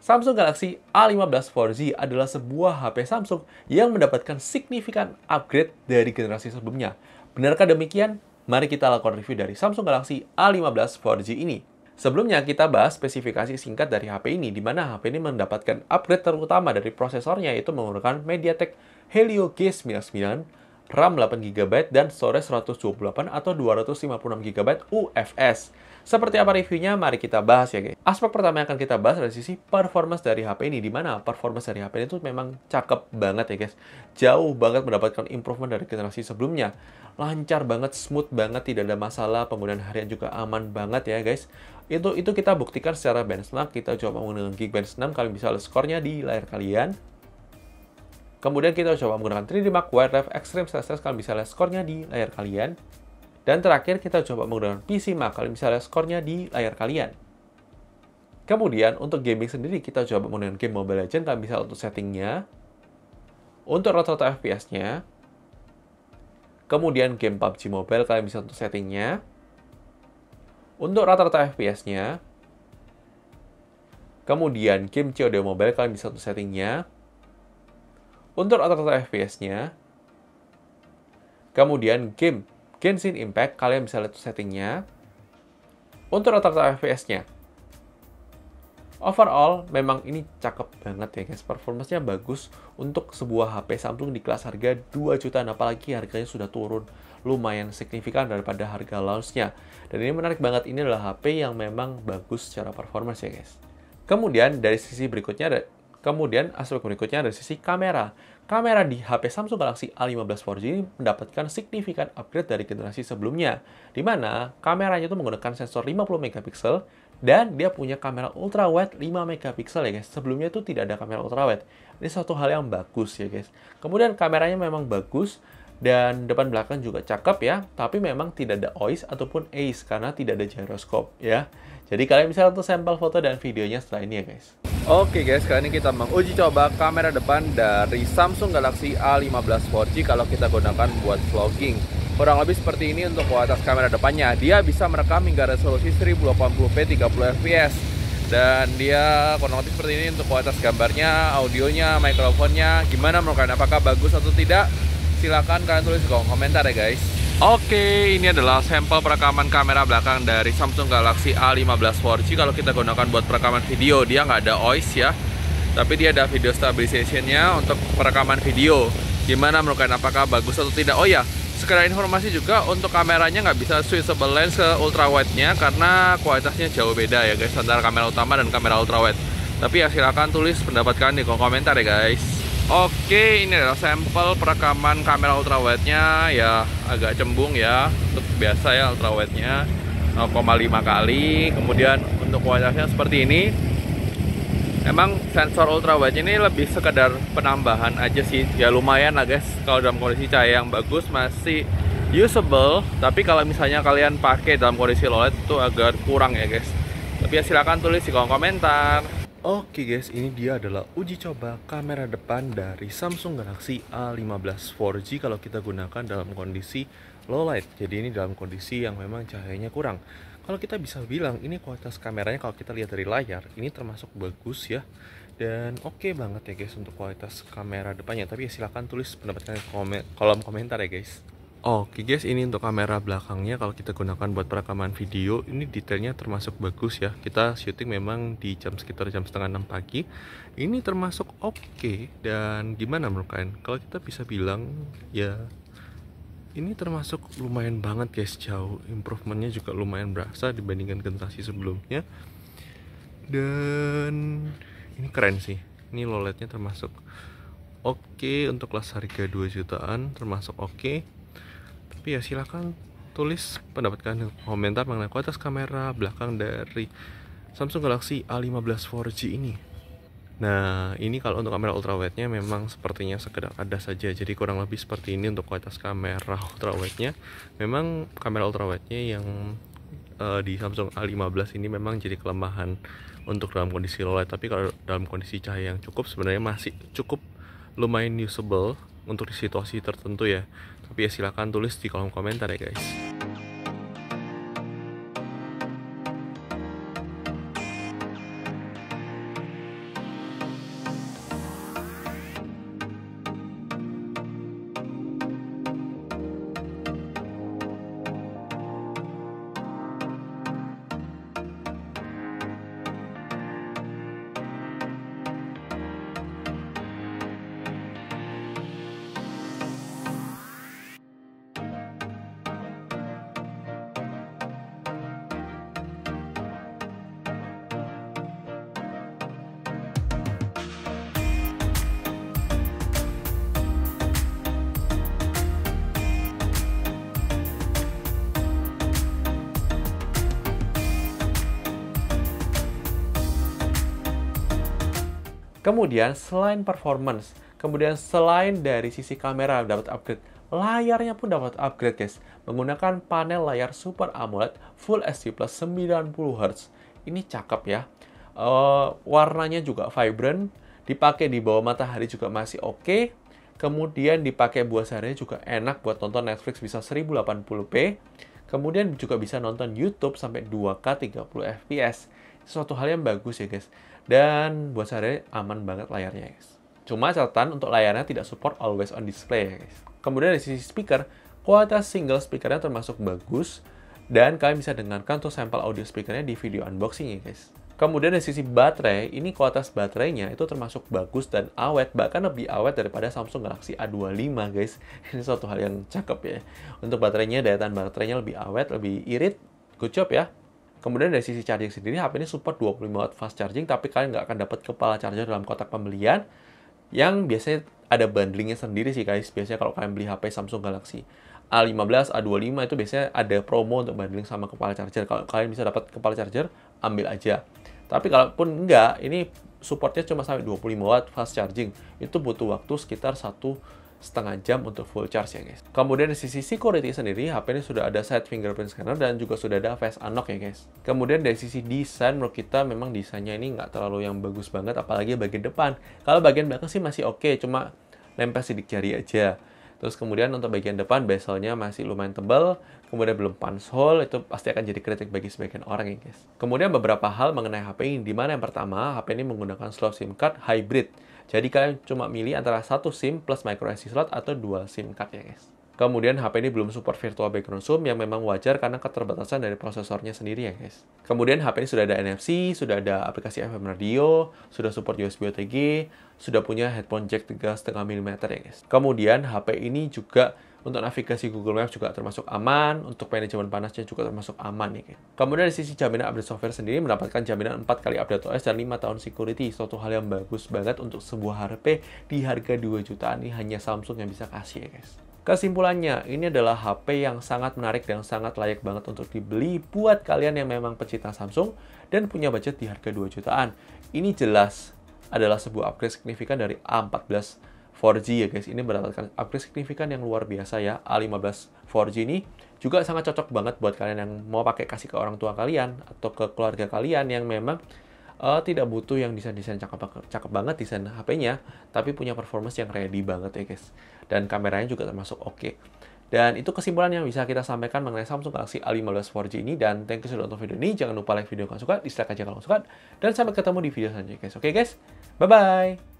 Samsung Galaxy A15 4G adalah sebuah HP Samsung yang mendapatkan signifikan upgrade dari generasi sebelumnya. Benarkah demikian? Mari kita lakukan review dari Samsung Galaxy A15 4G ini. Sebelumnya kita bahas spesifikasi singkat dari HP ini, di mana HP ini mendapatkan upgrade terutama dari prosesornya, yaitu menggunakan MediaTek Helio G99, RAM 8GB, dan storage 128 atau 256GB UFS. Seperti apa reviewnya? Mari kita bahas ya guys. Aspek pertama yang akan kita bahas dari sisi performance dari HP ini, di mana performance dari HP ini tuh memang cakep banget ya guys. Jauh banget mendapatkan improvement dari generasi sebelumnya. Lancar banget, smooth banget, tidak ada masalah, penggunaan harian juga aman banget ya guys. Itu kita buktikan secara benchmark. Kita coba menggunakan Geekbench 6, kalian bisa lihat skornya di layar kalian. Kemudian kita coba menggunakan 3D Mark Wildlife Extreme Stress Test, kalian bisa lihat skornya di layar kalian. Dan terakhir kita coba menggunakan PC Mark, kalian bisa lihat skornya di layar kalian. Kemudian untuk gaming sendiri kita coba menggunakan game Mobile Legends, kalian bisa untuk settingnya. Untuk rata-rata FPS-nya. Kemudian game PUBG Mobile kalian bisa untuk settingnya. Untuk rata-rata FPS-nya. Kemudian game COD Mobile kalian bisa untuk settingnya. Untuk rata-rata FPS-nya. Kemudian game Genshin Impact, kalian bisa lihat settingnya. Untuk rata-rata FPS-nya. Overall, memang ini cakep banget ya guys. Performance-nya bagus untuk sebuah HP Samsung di kelas harga 2 jutaan. Apalagi harganya sudah turun lumayan signifikan daripada harga launch-nya. Dan ini menarik banget, ini adalah HP yang memang bagus secara performance ya guys. Kemudian dari sisi berikutnya, aspek berikutnya dari sisi kamera. Kamera di HP Samsung Galaxy A15 4G ini mendapatkan signifikan upgrade dari generasi sebelumnya, di mana kameranya itu menggunakan sensor 50 megapiksel dan dia punya kamera ultrawide 5 megapiksel ya guys. Sebelumnya itu tidak ada kamera ultrawide. Ini suatu hal yang bagus ya guys. Kemudian kameranya memang bagus dan depan belakang juga cakep ya, tapi memang tidak ada OIS ataupun ACE karena tidak ada gyroscope ya. Jadi kalian bisa lihat sampel foto dan videonya setelah ini ya guys. Oke guys, kali ini kita menguji coba kamera depan dari Samsung Galaxy A15 4G kalau kita gunakan buat vlogging. Kurang lebih seperti ini untuk kualitas kamera depannya. Dia bisa merekam hingga resolusi 1080p 30fps. Dan dia kurang lebih seperti ini untuk kualitas gambarnya, audionya, mikrofonnya. Gimana menurut kalian? Apakah bagus atau tidak? Silahkan kalian tulis di kolom komentar ya guys. Oke, ini adalah sampel perekaman kamera belakang dari Samsung Galaxy A15 4G. Kalau kita gunakan buat perekaman video, dia nggak ada OIS ya, tapi dia ada video stabilization-nya untuk perekaman video. Gimana menurut kalian, apakah bagus atau tidak? Oh ya, sekedar informasi juga, untuk kameranya nggak bisa switchable lens ke ultrawide-nya karena kualitasnya jauh beda ya guys, antara kamera utama dan kamera ultrawide. Tapi ya silakan tulis pendapat kalian di kolom komentar ya guys. Oke, ini adalah sampel perekaman kamera ultrawide-nya, ya agak cembung ya, untuk biasa ya ultrawide-nya 0,5 kali. Kemudian untuk kualitasnya seperti ini. Emang sensor ultrawide ini lebih sekedar penambahan aja sih, ya lumayan lah guys. Kalau dalam kondisi cahaya yang bagus masih usable, tapi kalau misalnya kalian pakai dalam kondisi low light itu agak kurang ya guys. Tapi ya silakan tulis di kolom komentar. Oke guys, ini dia adalah uji coba kamera depan dari Samsung Galaxy A15 4G kalau kita gunakan dalam kondisi low light. Jadi ini dalam kondisi yang memang cahayanya kurang. Kalau kita bisa bilang ini kualitas kameranya kalau kita lihat dari layar, ini termasuk bagus ya. Dan oke banget ya guys untuk kualitas kamera depannya. Tapi ya silahkan tulis pendapat kalian di kolom komentar ya guys. Oke guys, ini untuk kamera belakangnya kalau kita gunakan buat perekaman video, ini detailnya termasuk bagus ya. Kita syuting memang di sekitar jam setengah 6 pagi. Ini termasuk oke. Dan gimana menurut kalian? Kalau kita bisa bilang ya ini termasuk lumayan banget guys, jauh. Improvementnya juga lumayan berasa dibandingkan generasi sebelumnya. Dan ini keren sih. Ini low light-nya termasuk oke untuk kelas harga 2 jutaan, termasuk oke. Tapi ya silahkan tulis pendapat kalian di komentar mengenai kualitas kamera belakang dari Samsung Galaxy A15 4G ini. Nah, ini kalau untuk kamera ultrawide-nya memang sepertinya sekedar ada saja. Jadi kurang lebih seperti ini untuk kualitas kamera ultrawide-nya. Memang kamera ultrawide-nya yang di Samsung A15 ini memang jadi kelemahan untuk dalam kondisi low light. Tapi kalau dalam kondisi cahaya yang cukup, sebenarnya masih cukup lumayan usable untuk di situasi tertentu ya. Tapi ya silahkan tulis di kolom komentar ya guys. Kemudian selain performance, kemudian selain dari sisi kamera dapat upgrade, layarnya pun dapat upgrade guys. Menggunakan panel layar Super AMOLED Full HD Plus 90Hz. Ini cakep ya. Warnanya juga vibrant, dipakai di bawah matahari juga masih oke. Kemudian dipakai buat sehari juga enak buat nonton Netflix bisa 1080p. Kemudian juga bisa nonton YouTube sampai 2K 30 fps. Suatu hal yang bagus ya guys. Dan buat sehari aman banget layarnya guys. Cuma catatan untuk layarnya tidak support always on display ya guys. Kemudian dari sisi speaker, kualitas single speakernya termasuk bagus. Dan kalian bisa dengarkan tuh sampel audio speakernya di video unboxing ya guys. Kemudian dari sisi baterai, ini kualitas baterainya itu termasuk bagus dan awet, bahkan lebih awet daripada Samsung Galaxy A25 guys. Ini suatu hal yang cakep ya. Untuk baterainya, daya tahan baterainya lebih awet, lebih irit, good job ya. Kemudian dari sisi charging sendiri, HP ini support 25 watt fast charging, tapi kalian nggak akan dapat kepala charger dalam kotak pembelian, yang biasanya ada bundlingnya sendiri sih guys. Biasanya kalau kalian beli HP Samsung Galaxy A15, A25 itu biasanya ada promo untuk bundling sama kepala charger. Kalau kalian bisa dapat kepala charger, ambil aja. Tapi kalaupun enggak, ini supportnya cuma sampai 25 watt fast charging. Itu butuh waktu sekitar 1,5 jam untuk full charge ya guys. Kemudian dari sisi security sendiri, HP ini sudah ada side fingerprint scanner dan juga sudah ada face unlock ya guys. Kemudian dari sisi desain, menurut kita memang desainnya ini nggak terlalu yang bagus banget, apalagi bagian depan. Kalau bagian belakang sih masih oke, cuma nempel sidik jari aja. Terus kemudian untuk bagian depan bezelnya masih lumayan tebal, kemudian belum punch hole, itu pasti akan jadi kritik bagi sebagian orang ya guys. Kemudian beberapa hal mengenai HP ini, dimana yang pertama, HP ini menggunakan slot SIM card hybrid. Jadi kalian cuma milih antara satu SIM plus microSD slot atau dual SIM card ya guys. Kemudian HP ini belum support virtual background zoom yang memang wajar karena keterbatasan dari prosesornya sendiri ya guys. Kemudian HP ini sudah ada NFC, sudah ada aplikasi FM radio, sudah support USB OTG, sudah punya headphone jack 3,5 mm ya guys. Kemudian HP ini juga untuk navigasi Google Maps juga termasuk aman, untuk manajemen panasnya juga termasuk aman ya guys. Kemudian dari sisi jaminan update software sendiri mendapatkan jaminan 4 kali update OS dan 5 tahun security. Suatu hal yang bagus banget untuk sebuah HP di harga 2 jutaan ini hanya Samsung yang bisa kasih ya guys. Kesimpulannya, ini adalah HP yang sangat menarik dan sangat layak banget untuk dibeli buat kalian yang memang pecinta Samsung dan punya budget di harga 2 jutaan. Ini jelas adalah sebuah upgrade signifikan dari A14 4G ya guys. Ini mendapatkan upgrade signifikan yang luar biasa ya. A15 4G ini juga sangat cocok banget buat kalian yang mau pakai kasih ke orang tua kalian atau ke keluarga kalian yang memang tidak butuh yang desain-desain cakep banget desain HP-nya, tapi punya performance yang ready banget ya guys. Dan kameranya juga termasuk oke. Dan itu kesimpulan yang bisa kita sampaikan mengenai Samsung Galaxy A15 4G ini. Dan thank you sudah nonton video ini. Jangan lupa like video kalau suka, dislike aja kalau suka. Dan sampai ketemu di video selanjutnya guys. Oke guys, bye-bye!